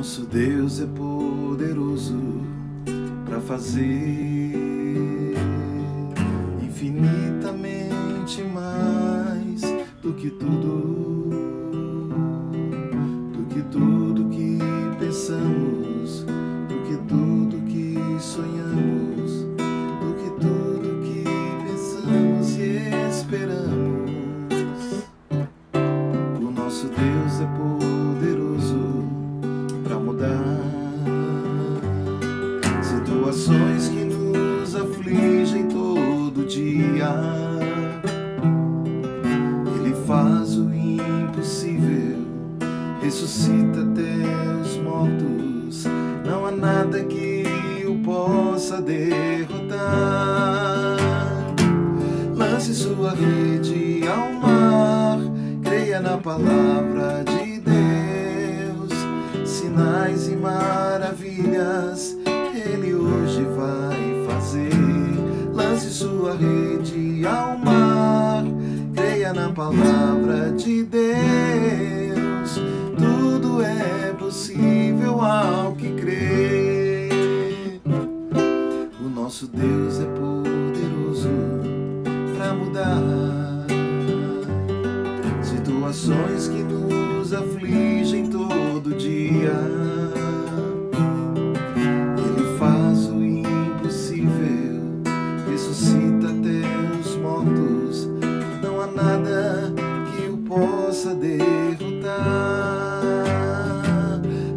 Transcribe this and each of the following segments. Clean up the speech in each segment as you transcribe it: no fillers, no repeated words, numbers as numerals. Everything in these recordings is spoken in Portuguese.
Nosso Deus é poderoso para fazer infinitamente mais do que tudo que pensamos, do que tudo que sonhamos, do que tudo que pensamos e esperamos. O nosso Deus é poderoso para mudar situações que nos afligem todo dia. Ele faz o impossível, ressuscita até os mortos. Não há nada que o possa derrotar. Lance sua rede ao mar, creia na palavra de Deus. Sinais e maravilhas Ele hoje vai fazer. Lance sua rede ao mar, creia na palavra de Deus. Tudo é possível ao que crê. O nosso Deus é poderoso para mudar situações que nos afligem todo dia. Ele faz o impossível, ressuscita até os mortos. Não há nada que o possa derrotar.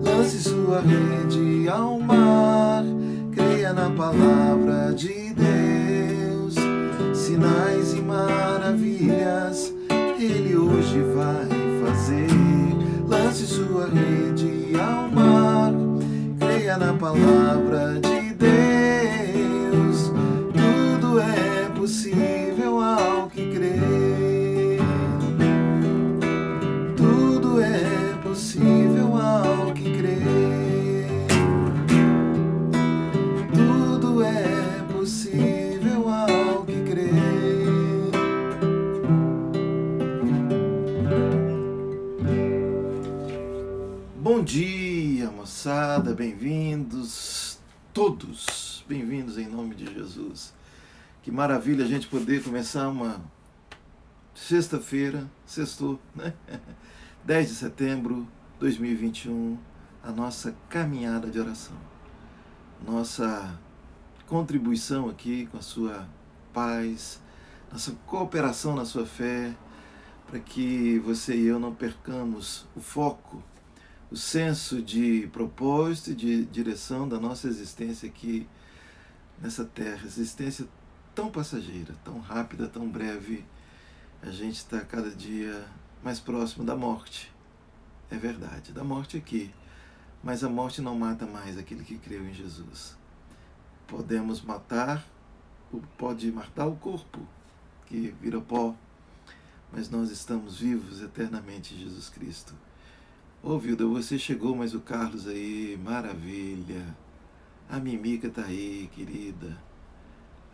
Lance sua rede ao mar, creia na palavra de Deus. Sinais e maravilhas Ele hoje vai fazer. Lance sua rede ao mar, creia na palavra de Deus. Tudo é possível ao que crê. Tudo é possível ao que crê. Tudo é possível ao que crê. Bom dia, moçada, bem-vindos todos, bem-vindos em nome de Jesus. Que maravilha a gente poder começar uma sexta-feira, sextou, né? 10 de setembro de 2021, a nossa caminhada de oração, nossa contribuição aqui com a sua paz, nossa cooperação na sua fé, para que você e eu não percamos o foco, o senso de propósito e de direção da nossa existência aqui nessa terra. Existência tão passageira, tão rápida, tão breve. A gente está cada dia mais próximo da morte. É verdade, da morte aqui. Mas a morte não mata mais aquele que creu em Jesus. Podemos matar, pode matar o corpo, que vira pó, mas nós estamos vivos eternamente em Jesus Cristo. Ô, Vilda, você chegou, mas o Carlos aí, maravilha. A Mimica tá aí, querida.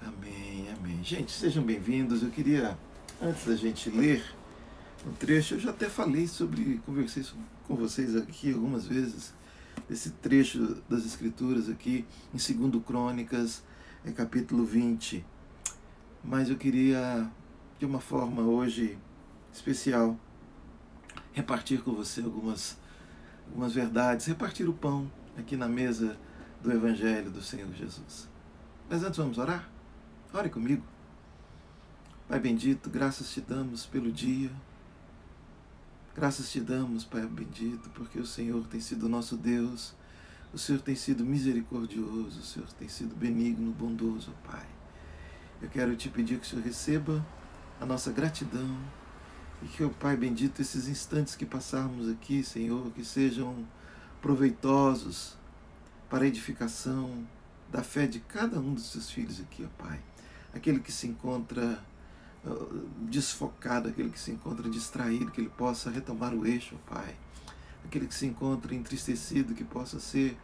Amém, amém. Gente, sejam bem-vindos. Eu queria, antes da gente ler um trecho, eu já até falei sobre, conversei com vocês aqui algumas vezes, esse trecho das Escrituras aqui, em 2 Crônicas, capítulo 20. Mas eu queria, de uma forma hoje especial, repartir com você algumas verdades, repartir o pão aqui na mesa do Evangelho do Senhor Jesus. Mas antes vamos orar? Ore comigo. Pai bendito, graças te damos pelo dia. Graças te damos, Pai bendito, porque o Senhor tem sido nosso Deus, o Senhor tem sido misericordioso, o Senhor tem sido benigno, bondoso, Pai. Eu quero te pedir que o Senhor receba a nossa gratidão, e que, ó Pai bendito, esses instantes que passarmos aqui, Senhor, que sejam proveitosos para a edificação da fé de cada um dos seus filhos aqui, ó Pai. Aquele que se encontra desfocado, aquele que se encontra distraído, que ele possa retomar o eixo, ó Pai. Aquele que se encontra entristecido, que possa se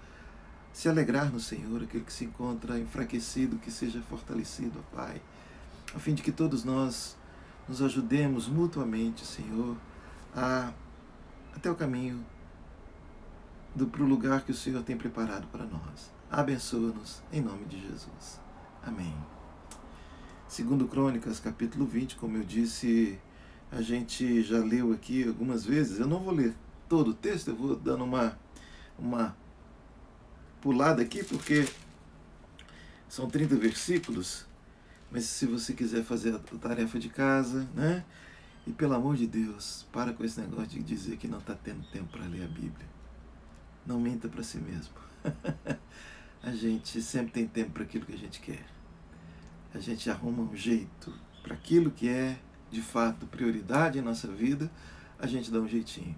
alegrar no Senhor. Aquele que se encontra enfraquecido, que seja fortalecido, ó Pai. A fim de que todos nós nos ajudemos mutuamente, Senhor, até o caminho para o lugar que o Senhor tem preparado para nós. Abençoa-nos em nome de Jesus. Amém. Segundo Crônicas, capítulo 20, como eu disse, a gente já leu aqui algumas vezes. Eu não vou ler todo o texto, eu vou dando uma pulada aqui, porque são 30 versículos, mas se você quiser fazer a tarefa de casa, né? E pelo amor de Deus, para com esse negócio de dizer que não está tendo tempo para ler a Bíblia. Não minta para si mesmo. A gente sempre tem tempo para aquilo que a gente quer. A gente arruma um jeito para aquilo que é, de fato, prioridade em nossa vida, a gente dá um jeitinho.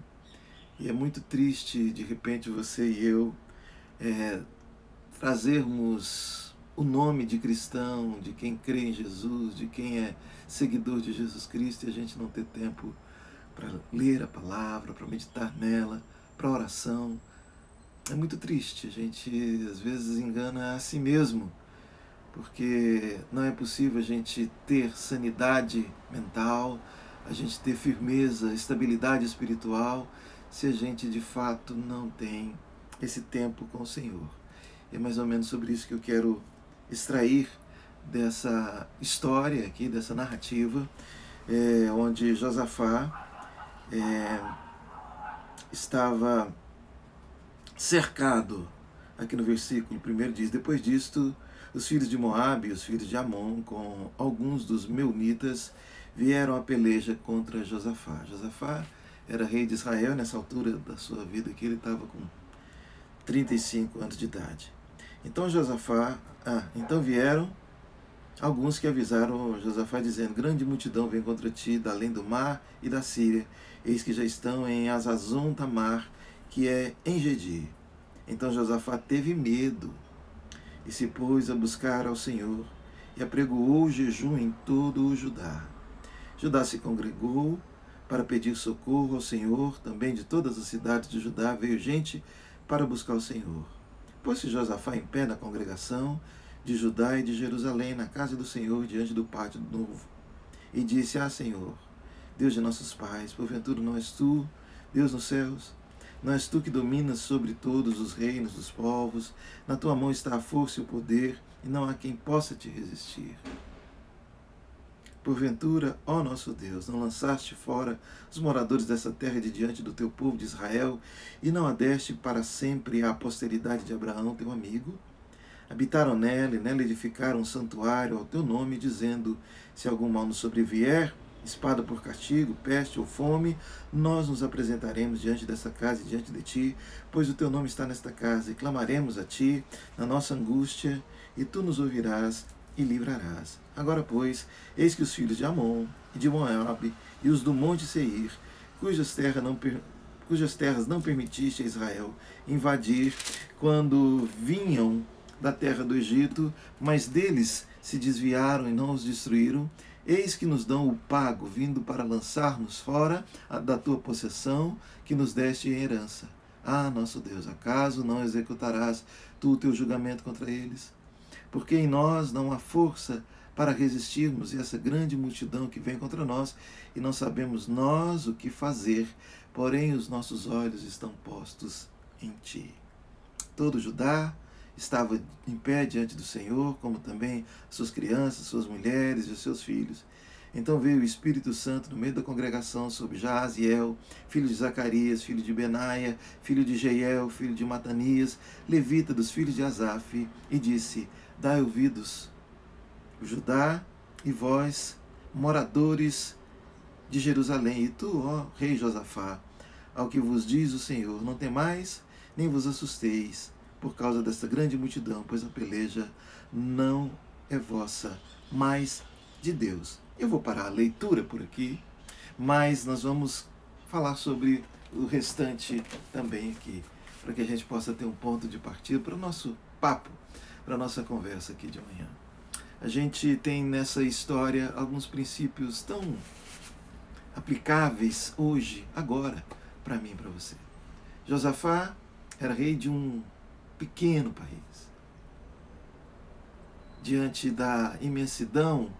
E é muito triste, de repente, você e eu trazermos o nome de cristão, de quem crê em Jesus, de quem é seguidor de Jesus Cristo, e a gente não ter tempo para ler a palavra, para meditar nela, para oração. É muito triste, a gente às vezes engana a si mesmo, porque não é possível a gente ter sanidade mental, a gente ter firmeza, estabilidade espiritual, se a gente de fato não tem esse tempo com o Senhor. É mais ou menos sobre isso que eu quero extrair dessa história aqui, dessa narrativa, onde Josafá estava cercado. Aqui no versículo 1 diz: depois disto, os filhos de Moabe e os filhos de Amon, com alguns dos meunitas, vieram a peleja contra Josafá. Josafá era rei de Israel. Nessa altura da sua vida aqui, ele estava com 35 anos de idade. Então vieram alguns que avisaram Josafá, dizendo: grande multidão vem contra ti, da além do mar e da Síria, eis que já estão em Azazon Tamar, que é em Gedi. Então Josafá teve medo e se pôs a buscar ao Senhor, e apregoou o jejum em todo o Judá. Judá se congregou para pedir socorro ao Senhor. Também de todas as cidades de Judá veio gente para buscar o Senhor. Pôs-se Josafá em pé na congregação de Judá e de Jerusalém, na casa do Senhor, diante do pátio novo, e disse: Senhor, Deus de nossos pais, porventura não és tu, Deus nos céus? Não és tu que dominas sobre todos os reinos dos povos? Na tua mão está a força e o poder, e não há quem possa te resistir. Porventura, ó nosso Deus, não lançaste fora os moradores dessa terra de diante do teu povo de Israel, e não a deste para sempre à posteridade de Abraão, teu amigo? Habitaram nela, e nela edificaram um santuário ao teu nome, dizendo: se algum mal nos sobrevier, espada por castigo, peste ou fome, nós nos apresentaremos diante dessa casa e diante de ti, pois o teu nome está nesta casa, e clamaremos a ti na nossa angústia, e tu nos ouvirás e livrarás. Agora, pois, eis que os filhos de Amon e de Moabe e os do monte Seir, cujas terras não permitiste a Israel invadir quando vinham da terra do Egito, mas deles se desviaram e não os destruíram, eis que nos dão o pago, vindo para lançar-nos fora da tua possessão, que nos deste em herança. Nosso Deus, acaso não executarás tu o teu julgamento contra eles? Porque em nós não há força para resistirmos essa grande multidão que vem contra nós, e não sabemos nós o que fazer, porém os nossos olhos estão postos em ti. Todo Judá estava em pé diante do Senhor, como também suas crianças, suas mulheres e os seus filhos. Então veio o Espírito Santo no meio da congregação sobre Jaaziel, filho de Zacarias, filho de Benaia, filho de Jeiel, filho de Matanias, levita dos filhos de Asaf, e disse: dai ouvidos, Judá, e vós, moradores de Jerusalém, e tu, ó rei Josafá, ao que vos diz o Senhor: não temais, nem vos assusteis, por causa desta grande multidão, pois a peleja não é vossa, mas de Deus. Eu vou parar a leitura por aqui, mas nós vamos falar sobre o restante também aqui, para que a gente possa ter um ponto de partida para o nosso papo, para a nossa conversa aqui de manhã. A gente tem nessa história alguns princípios tão aplicáveis hoje, agora, para mim e para você. Josafá era rei de um pequeno país. Diante da imensidão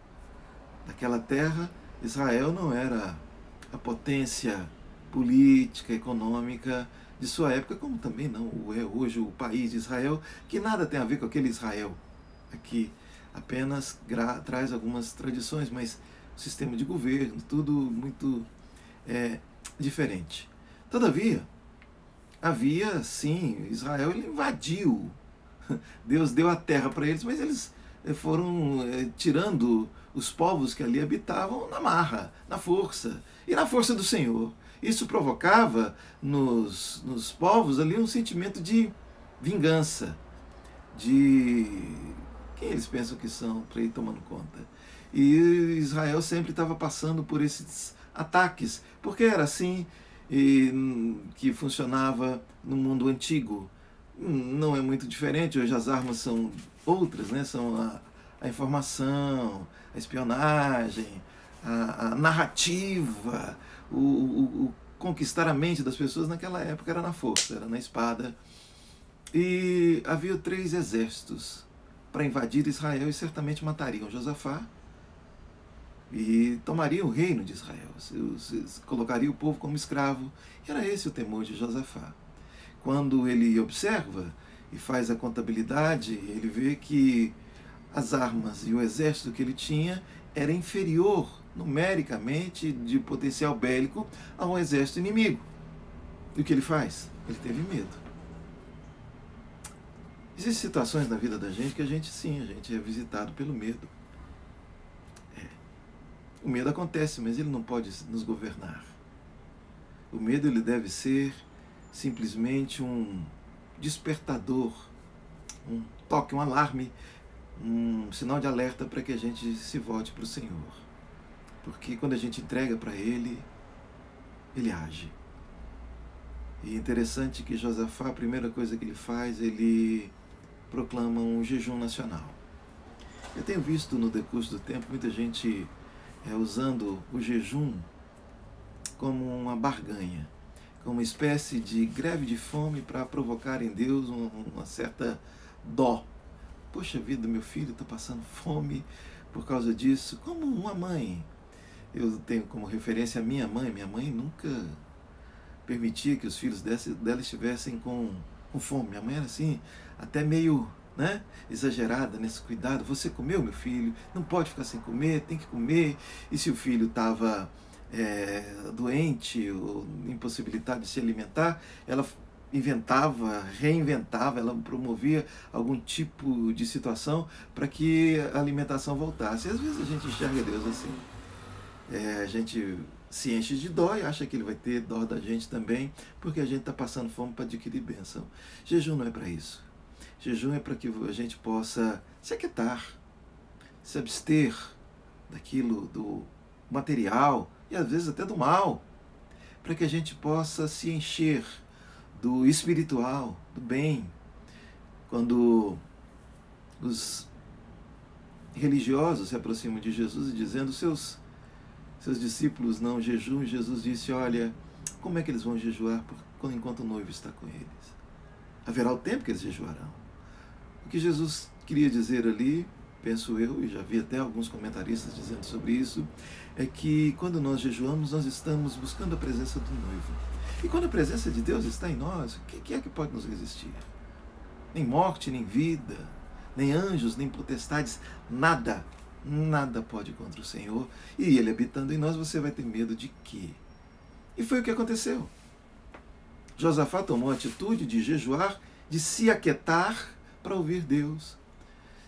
daquela terra, Israel não era a potência política, econômica de sua época, como também não o é hoje o país de Israel, que nada tem a ver com aquele Israel aqui, apenas traz algumas tradições, mas o sistema de governo, tudo muito diferente. Todavia, havia sim, Israel ele invadiu, Deus deu a terra para eles, mas eles foram tirando os povos que ali habitavam na marra, na força, e na força do Senhor. Isso provocava nos povos ali um sentimento de vingança, de quem eles pensam que são, para ir tomando conta. E Israel sempre estava passando por esses ataques, porque era assim que funcionava no mundo antigo. Não é muito diferente, hoje as armas são outras, né? São a informação, a espionagem, a narrativa, o conquistar a mente das pessoas. Naquela época era na força, era na espada. E havia 3 exércitos para invadir Israel e certamente matariam Josafá e tomariam o reino de Israel, colocariam o povo como escravo. E era esse o temor de Josafá. Quando ele observa e faz a contabilidade, ele vê que as armas e o exército que ele tinha era inferior numericamente de potencial bélico ao exército inimigo. E o que ele faz? Ele teve medo. Existem situações na vida da gente que a gente é visitado pelo medo. O medo acontece, mas ele não pode nos governar. O medo ele deve ser simplesmente um despertador, um toque, um alarme, um sinal de alerta para que a gente se volte para o Senhor. Porque quando a gente entrega para Ele, Ele age. E é interessante que Josafá, a primeira coisa que ele faz, ele proclama um jejum nacional. Eu tenho visto no decurso do tempo muita gente usando o jejum como uma barganha, como uma espécie de greve de fome para provocar em Deus uma certa dó. Poxa vida, meu filho está passando fome por causa disso. Como uma mãe. Eu tenho como referência a minha mãe. Minha mãe nunca permitia que os filhos dela estivessem com fome. Minha mãe era assim, até meio exagerada nesse cuidado. Você comeu, meu filho? Não pode ficar sem comer, tem que comer. E se o filho estava doente ou impossibilitado de se alimentar, ela inventava, reinventava, ela promovia algum tipo de situação para que a alimentação voltasse. E às vezes a gente enxerga Deus assim. A gente se enche de dó e acha que Ele vai ter dó da gente também, porque a gente está passando fome para adquirir bênção. Jejum não é para isso. Jejum é para que a gente possa se aquietar, se abster daquilo, do material e às vezes até do mal, para que a gente possa se encher do espiritual, do bem. Quando os religiosos se aproximam de Jesus e dizendo seus discípulos não jejuam, Jesus disse, olha, como é que eles vão jejuar enquanto o noivo está com eles? Haverá o tempo que eles jejuarão. O que Jesus queria dizer ali, penso eu, e já vi até alguns comentaristas dizendo sobre isso, é que quando nós jejuamos, nós estamos buscando a presença do noivo. E quando a presença de Deus está em nós, o que é que pode nos resistir? Nem morte, nem vida, nem anjos, nem potestades, nada pode contra o Senhor. E Ele habitando em nós, você vai ter medo de quê? E foi o que aconteceu. Josafá tomou a atitude de jejuar, de se aquietar para ouvir Deus.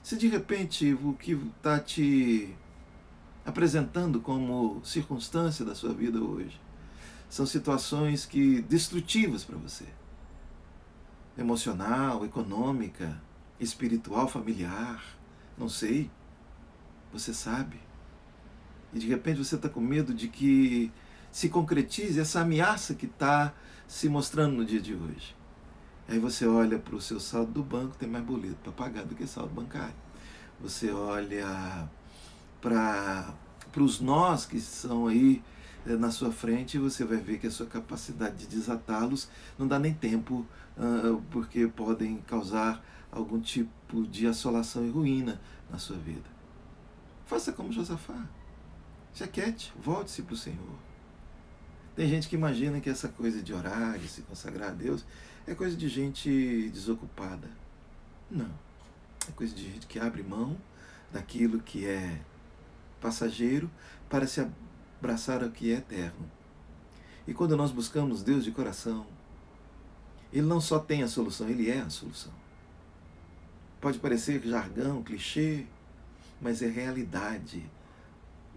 Se de repente o que está te apresentando como circunstância da sua vida hoje são situações destrutivas para você, emocional, econômica, espiritual, familiar, não sei, você sabe, e de repente você está com medo de que se concretize essa ameaça que está se mostrando no dia de hoje. Aí você olha para o seu saldo do banco, tem mais boleto para pagar do que saldo bancário. Você olha para os nós que são aí na sua frente e você vai ver que a sua capacidade de desatá-los não dá nem tempo, porque podem causar algum tipo de assolação e ruína na sua vida. Faça como Josafá. Se aquiete, volte-se para o Senhor. Tem gente que imagina que essa coisa de orar, de se consagrar a Deus, é coisa de gente desocupada. Não. É coisa de gente que abre mão daquilo que é passageiro para se abraçar ao que é eterno. E quando nós buscamos Deus de coração, Ele não só tem a solução, Ele é a solução. Pode parecer jargão, clichê, mas é realidade.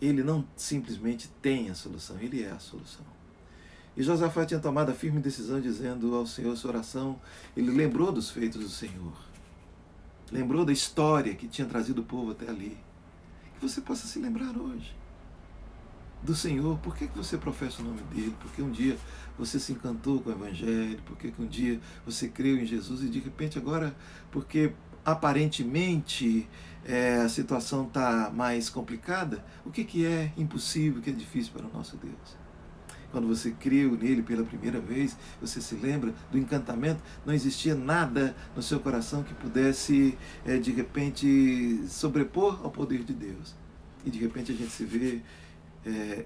Ele não simplesmente tem a solução, Ele é a solução. E Josafá tinha tomado a firme decisão dizendo ao Senhor sua oração. Ele lembrou dos feitos do Senhor. Lembrou da história que tinha trazido o povo até ali. Que você possa se lembrar hoje do Senhor. Por que você professa o nome dele? Porque um dia você se encantou com o Evangelho, porque um dia você creu em Jesus e de repente agora, porque aparentemente a situação está mais complicada, o que é impossível, o que é difícil para o nosso Deus? Quando você creu nele pela primeira vez, você se lembra do encantamento, não existia nada no seu coração que pudesse, de repente, sobrepor ao poder de Deus. E de repente a gente se vê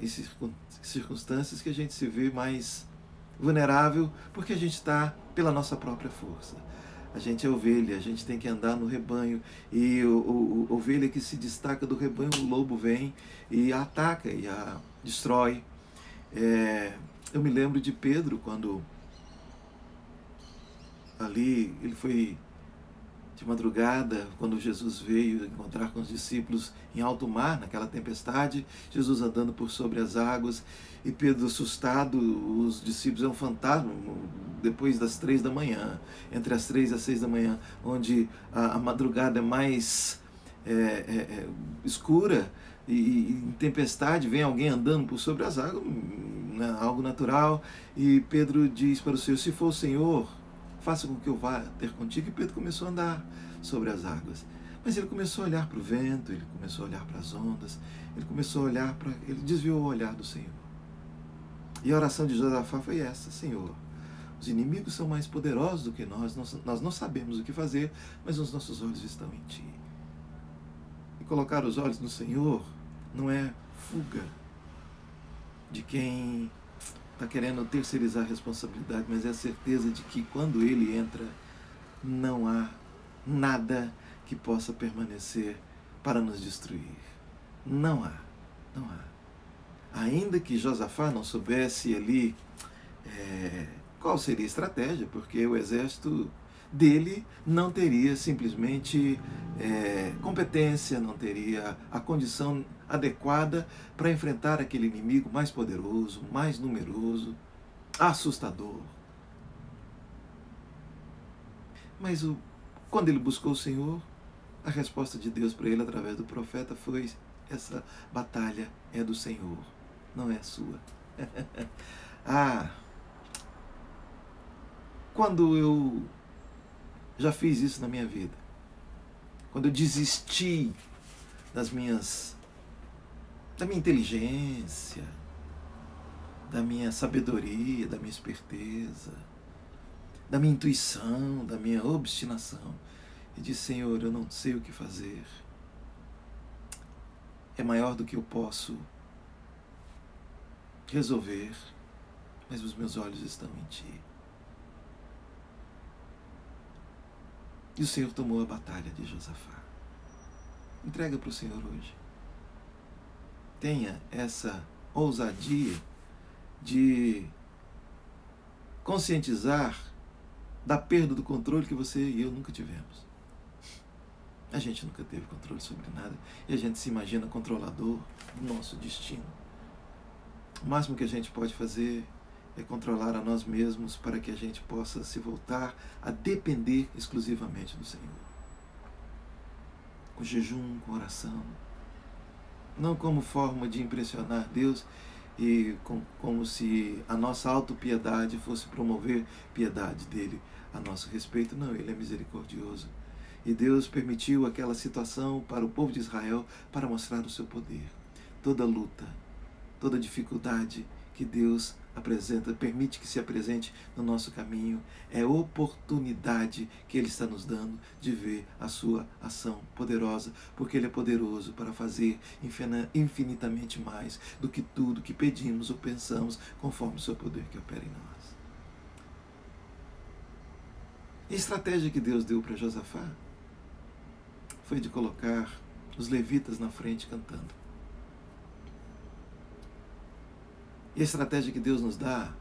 em circunstâncias que a gente se vê mais vulnerável, porque a gente está pela nossa própria força. A gente é ovelha, a gente tem que andar no rebanho, e a ovelha que se destaca do rebanho, o lobo vem e a ataca e a destrói. Eu me lembro de Pedro, quando ali ele foi de madrugada, quando Jesus veio encontrar com os discípulos em alto mar, naquela tempestade, Jesus andando por sobre as águas, e Pedro assustado, os discípulos é um fantasma, depois das 3 da manhã, entre as 3 e as 6 da manhã, onde a madrugada é mais escura, e em tempestade vem alguém andando por sobre as águas, né, algo natural, e Pedro diz para o Senhor, se for o Senhor, faça com que eu vá ter contigo. E Pedro começou a andar sobre as águas, mas ele começou a olhar para o vento, ele começou a olhar para as ondas, ele desviou o olhar do Senhor. E a oração de Josafá foi essa: Senhor, os inimigos são mais poderosos do que nós não sabemos o que fazer, mas os nossos olhos estão em Ti. E colocar os olhos no Senhor não é fuga de quem está querendo terceirizar a responsabilidade, mas é a certeza de que quando Ele entra, não há nada que possa permanecer para nos destruir. Não há. Ainda que Josafá não soubesse ali qual seria a estratégia, porque o exército dele não teria simplesmente competência, não teria a condição adequada para enfrentar aquele inimigo mais poderoso, mais numeroso, assustador. Mas quando ele buscou o Senhor, a resposta de Deus para ele através do profeta foi: essa batalha é do Senhor, não é sua. Quando eu já fiz isso na minha vida, quando eu desisti da minha inteligência, da minha sabedoria, da minha esperteza, da minha intuição, da minha obstinação, e disse: Senhor, eu não sei o que fazer, é maior do que eu posso resolver, mas os meus olhos estão em Ti. E o Senhor tomou a batalha de Josafá. Entrega para o Senhor hoje. Tenha essa ousadia de conscientizar da perda do controle que você e eu nunca tivemos. A gente nunca teve controle sobre nada e a gente se imagina controlador do nosso destino. O máximo que a gente pode fazer é controlar a nós mesmos para que a gente possa se voltar a depender exclusivamente do Senhor. Com jejum, com oração. Não como forma de impressionar Deus e como se a nossa autopiedade fosse promover piedade dele a nosso respeito. Não, Ele é misericordioso. E Deus permitiu aquela situação para o povo de Israel para mostrar o seu poder. Toda luta, toda dificuldade que Deus permite que se apresente no nosso caminho. É oportunidade que Ele está nos dando de ver a sua ação poderosa, porque Ele é poderoso para fazer infinitamente mais do que tudo que pedimos ou pensamos, conforme o seu poder que opera em nós. E a estratégia que Deus deu para Josafá foi de colocar os levitas na frente cantando. E a estratégia que Deus nos dá,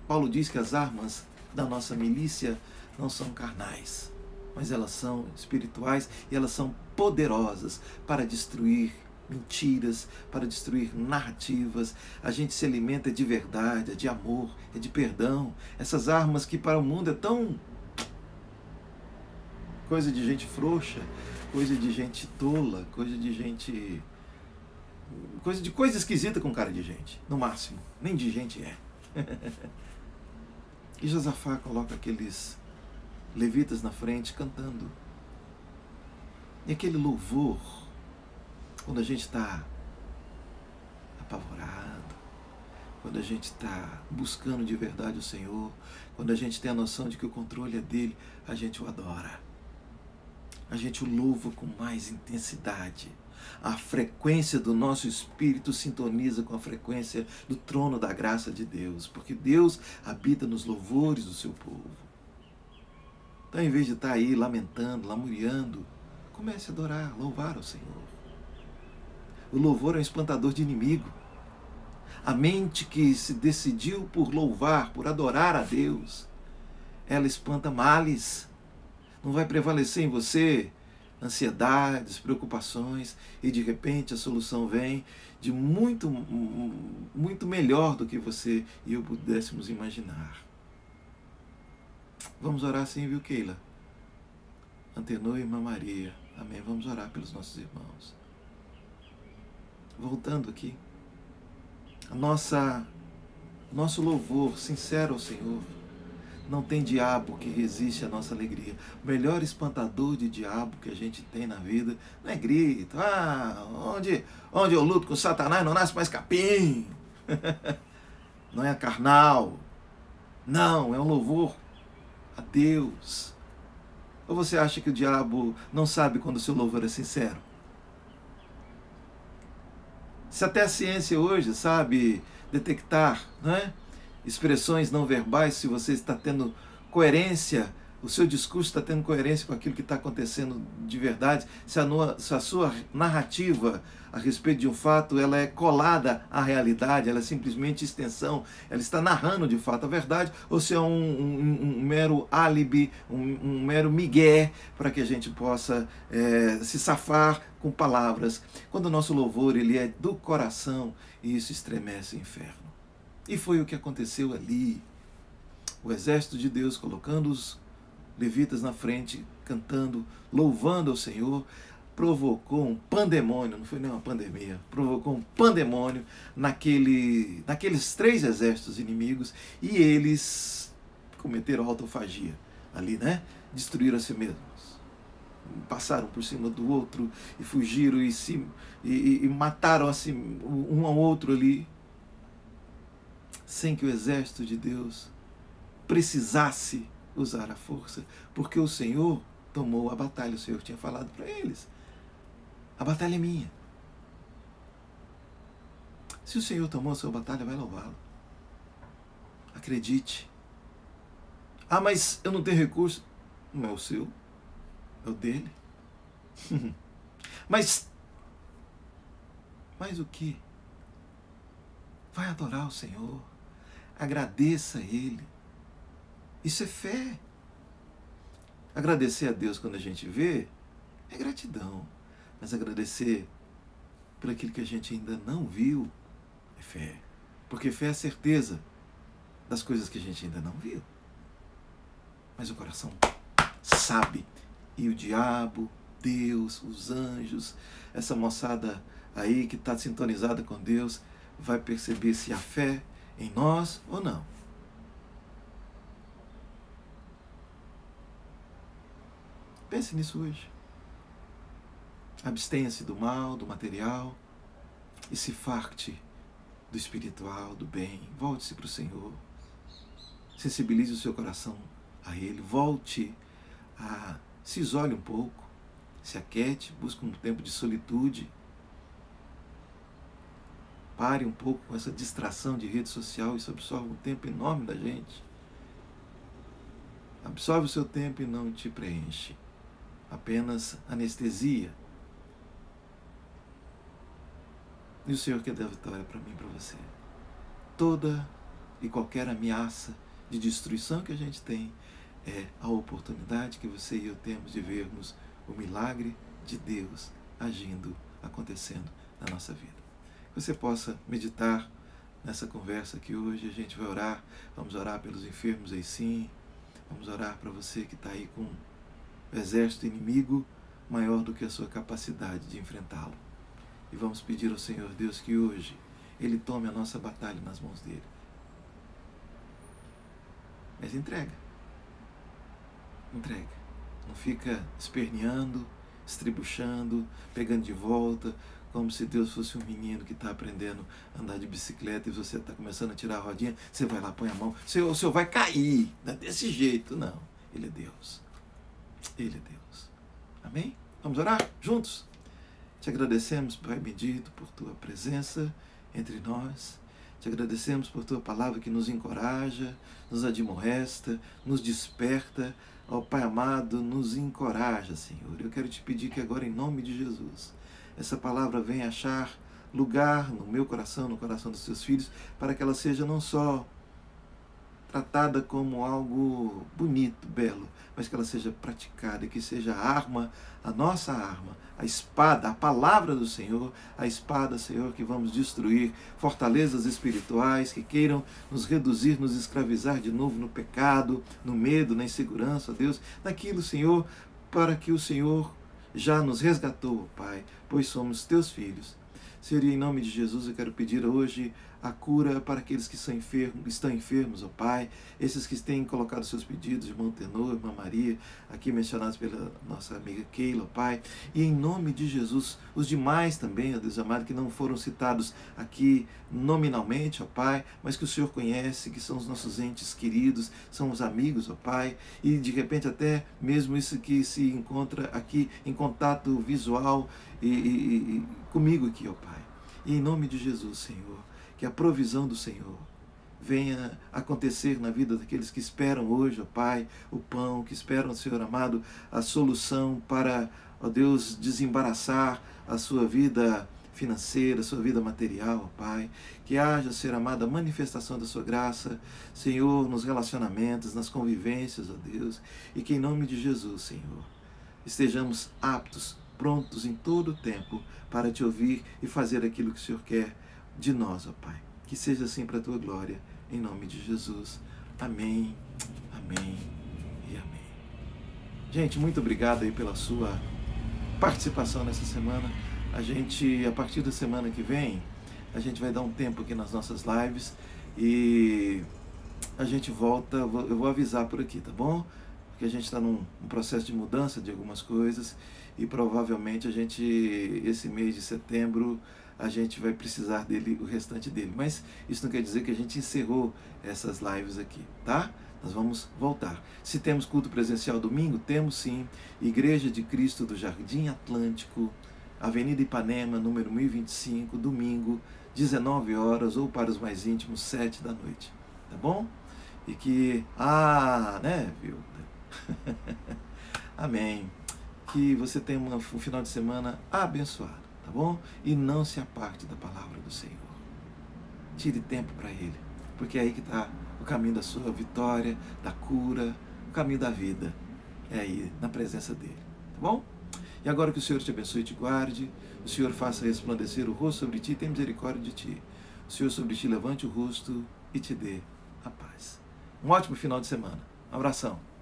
Paulo diz que as armas da nossa milícia não são carnais, mas elas são espirituais e elas são poderosas para destruir mentiras, para destruir narrativas. A gente se alimenta de verdade, é de amor, é de perdão. Essas armas que para o mundo é tão coisa de gente frouxa, coisa de gente tola, coisa esquisita com cara de gente, no máximo, nem de gente é. E Josafá coloca aqueles levitas na frente cantando. E aquele louvor, quando a gente está apavorado, quando a gente está buscando de verdade o Senhor, quando a gente tem a noção de que o controle é dele, a gente o adora. A gente o louva com mais intensidade. A frequência do nosso espírito sintoniza com a frequência do trono da graça de Deus, porque Deus habita nos louvores do seu povo. Então, em vez de estar aí lamentando, lamuriando, comece a adorar, louvar ao Senhor. O louvor é um espantador de inimigo. A mente que se decidiu por louvar, por adorar a Deus, ela espanta males. Não vai prevalecer em você ansiedades, preocupações, e de repente a solução vem de muito melhor do que você e eu pudéssemos imaginar. Vamos orar assim, viu, Keila? Antenou, irmã Maria. Amém. Vamos orar pelos nossos irmãos. Voltando aqui, nosso louvor sincero ao Senhor. Não tem diabo que resiste à nossa alegria. O melhor espantador de diabo que a gente tem na vida não é grito. Onde eu luto com Satanás não nasce mais capim. Não é carnal. Não, é um louvor a Deus. Ou você acha que o diabo não sabe quando o seu louvor é sincero? Se até a ciência hoje sabe detectar, não é? Expressões não verbais, se você está tendo coerência, o seu discurso está tendo coerência com aquilo que está acontecendo de verdade, se a sua narrativa a respeito de um fato ela é colada à realidade, ela é simplesmente extensão, ela está narrando de fato a verdade, ou se é um mero álibi, um mero migué, para que a gente possa se safar com palavras. Quando o nosso louvor ele é do coração, isso estremece o inferno. E foi o que aconteceu ali. O exército de Deus colocando os levitas na frente, cantando, louvando ao Senhor, provocou um pandemônio, não foi nem uma pandemia, provocou um pandemônio naqueles 3 exércitos inimigos, e eles cometeram autofagia ali, né? Destruíram a si mesmos. Passaram por cima do outro e fugiram e mataram assim, um ao outro ali, sem que o exército de Deus precisasse usar a força, porque o Senhor tomou a batalha. O Senhor tinha falado para eles: a batalha é minha. Se o Senhor tomou a sua batalha, vai louvá-lo. Acredite. Ah, mas eu não tenho recurso. Não é o seu, é o dele. Mas o que? Vai adorar o Senhor. Agradeça a Ele. Isso é fé. Agradecer a Deus quando a gente vê é gratidão. Mas agradecer por aquilo que a gente ainda não viu é fé. Porque fé é a certeza das coisas que a gente ainda não viu. Mas o coração sabe. E o diabo, Deus, os anjos, essa moçada aí que está sintonizada com Deus, vai perceber se há fé em nós ou não. Pense nisso hoje. Abstenha-se do mal, do material, e se farte do espiritual, do bem. Volte-se para o Senhor. Sensibilize o seu coração a Ele. Volte a se isole um pouco. Se aquiete, busque um tempo de solitude. Pare um pouco com essa distração de rede social. Isso absorve um tempo enorme da gente. Absorve o seu tempo e não te preenche. Apenas anestesia. E o Senhor quer dar vitória para mim e para você. Toda e qualquer ameaça de destruição que a gente tem é a oportunidade que você e eu temos de vermos o milagre de Deus agindo, acontecendo na nossa vida. Que você possa meditar nessa conversa aqui hoje. A gente vai orar. Vamos orar pelos enfermos aí sim. Vamos orar para você que está aí com um exército inimigo maior do que a sua capacidade de enfrentá-lo. E vamos pedir ao Senhor Deus que hoje Ele tome a nossa batalha nas mãos dEle. Mas entrega. Entrega. Não fica esperneando, estribuchando, pegando de volta, como se Deus fosse um menino que está aprendendo a andar de bicicleta e você está começando a tirar a rodinha, você vai lá, põe a mão, o senhor vai cair, não é desse jeito, não. Ele é Deus. Ele é Deus. Amém? Vamos orar juntos? Te agradecemos, Pai bendito, por Tua presença entre nós. Te agradecemos por Tua palavra que nos encoraja, nos admoesta, nos desperta. Ó Pai amado, nos encoraja, Senhor. Eu quero te pedir que agora, em nome de Jesus, essa palavra venha achar lugar no meu coração, no coração dos Teus filhos, para que ela seja não só tratada como algo bonito, belo, mas que ela seja praticada, que seja a arma, a nossa arma, a espada, a palavra do Senhor, a espada, Senhor, que vamos destruir fortalezas espirituais que queiram nos reduzir, nos escravizar de novo no pecado, no medo, na insegurança, Deus, naquilo, Senhor, para que o Senhor já nos resgatou, Pai, pois somos Teus filhos. Senhor, em nome de Jesus, eu quero pedir hoje a cura para aqueles que estão enfermos, ó Pai, esses que têm colocado seus pedidos, irmão Tenor, irmã Maria, aqui mencionados pela nossa amiga Keila, ó Pai, e em nome de Jesus, os demais também, ó Deus amado, que não foram citados aqui nominalmente, ó Pai, mas que o Senhor conhece, que são os nossos entes queridos, são os amigos, ó Pai, e de repente até mesmo isso que se encontra aqui em contato visual e comigo aqui, ó Pai. E em nome de Jesus, Senhor, que a provisão do Senhor venha acontecer na vida daqueles que esperam hoje, ó Pai, o pão, que esperam, Senhor amado, a solução para, ó Deus, desembaraçar a sua vida financeira, a sua vida material, ó Pai. Que haja, Senhor amado, a manifestação da sua graça, Senhor, nos relacionamentos, nas convivências, ó Deus, e que em nome de Jesus, Senhor, estejamos aptos, prontos em todo o tempo para te ouvir e fazer aquilo que o Senhor quer de nós, ó Pai. Que seja assim para a Tua glória, em nome de Jesus. Amém, amém e amém. Gente, muito obrigado aí pela sua participação nessa semana. A partir da semana que vem, a gente vai dar um tempo aqui nas nossas lives e a gente volta, eu vou avisar por aqui, tá bom? Porque a gente está num processo de mudança de algumas coisas e provavelmente esse mês de setembro, a gente vai precisar dele, o restante dele. Mas isso não quer dizer que a gente encerrou essas lives aqui, tá? Nós vamos voltar. Se temos culto presencial domingo, temos sim. Igreja de Cristo do Jardim Atlântico, Avenida Ipanema, número 1025, domingo, 19 horas, ou para os mais íntimos, 7 da noite. Tá bom? E que... viu? Amém. Que você tenha um final de semana abençoado, tá bom? E não se aparte da palavra do Senhor. Tire tempo para Ele, porque é aí que está o caminho da sua vitória, da cura, o caminho da vida. É aí, na presença dEle, tá bom? E agora que o Senhor te abençoe e te guarde, o Senhor faça resplandecer o rosto sobre ti e tenha misericórdia de ti. O Senhor sobre ti levante o rosto e te dê a paz. Um ótimo final de semana. Um abração.